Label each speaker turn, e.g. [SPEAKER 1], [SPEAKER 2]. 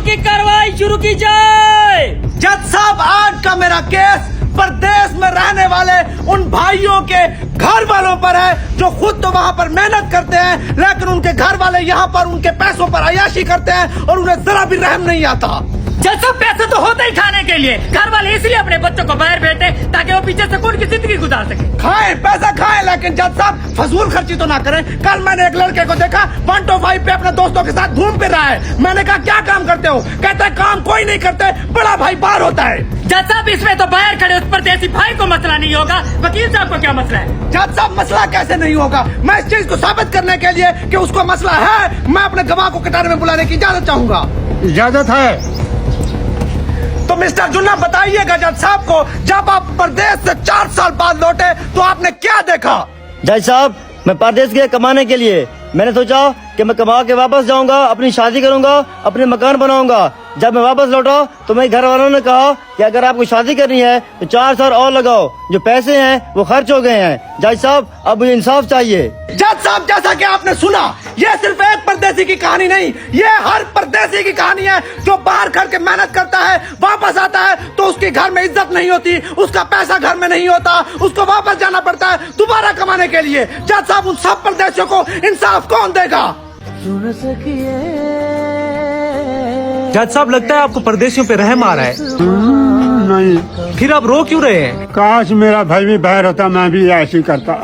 [SPEAKER 1] की कार्रवाई शुरू की जाए।
[SPEAKER 2] जज साहब, आज का मेरा केस प्रदेश में रहने वाले उन भाइयों के घर वालों पर है जो खुद तो वहाँ पर मेहनत करते हैं, लेकिन उनके घर वाले यहाँ पर उनके पैसों पर अय्याशी करते हैं और उन्हें जरा भी रहम नहीं आता।
[SPEAKER 1] जज साहब, पैसे तो होते ही खाने के लिए, घर वाले इसलिए अपने बच्चों को बाहर भेजते ताकि वो पीछे से उनकी जिंदगी गुजार सके।
[SPEAKER 2] खाएं, पैसा खाएं, लेकिन जज साहब फजूल खर्ची तो ना करें। कल मैंने एक लड़के को देखा 125 पे अपने दोस्तों के साथ घूम फिर रहा है। मैंने कहा क्या काम करते हो? कहता है काम कोई नहीं करते, बड़ा भाई बाहर होता है।
[SPEAKER 1] जज साहब, इसमें तो बाहर खड़े उस परदेसी भाई को मसला नहीं होगा, वकील साहब को क्या मसला है?
[SPEAKER 2] जज साहब, मसला कैसे नहीं होगा? मैं इस चीज को साबित करने के लिए कि उसको मसला है, मैं अपने गवाह को कतार में बुलाने की इजाजत चाहूंगा।
[SPEAKER 3] इजाजत है।
[SPEAKER 2] तो मिस्टर जुन्ना, बताइएगा जज साहब को, जब आप प्रदेश से 4 साल बाद लौटे तो आपने क्या देखा?
[SPEAKER 4] जज साहब, मैं परदेश गया कमाने के लिए। मैंने सोचा कि मैं कमा के वापस जाऊंगा, अपनी शादी करूंगा, अपने मकान बनाऊंगा। जब मैं वापस लौटा तो मेरे घर वालों ने कहा कि अगर आपको शादी करनी है तो 4 साल और लगाओ, जो पैसे हैं वो खर्च हो गए हैं। जज साहब, अब मुझे इंसाफ चाहिए।
[SPEAKER 2] जज साहब, जैसा कि आपने सुना, ये सिर्फ एक परदेसी की कहानी नहीं, ये हर परदेसी की कहानी है जो बाहर खड़ के मेहनत करता है, वापस आता है तो उसके घर में इज्जत नहीं होती, उसका पैसा घर में नहीं होता, उसको वापस जाना पड़ता है दोबारा कमाने के लिए। जज साहब, उन सब परदेसियों को इंसाफ कौन देगा?
[SPEAKER 5] जज साहब, लगता है आपको परदेशियों पे रहम आ रहा है।
[SPEAKER 3] नहीं,
[SPEAKER 5] फिर आप रो क्यों रहे हैं?
[SPEAKER 3] काश मेरा भाई भी बाहर होता, मैं भी ऐसी करता।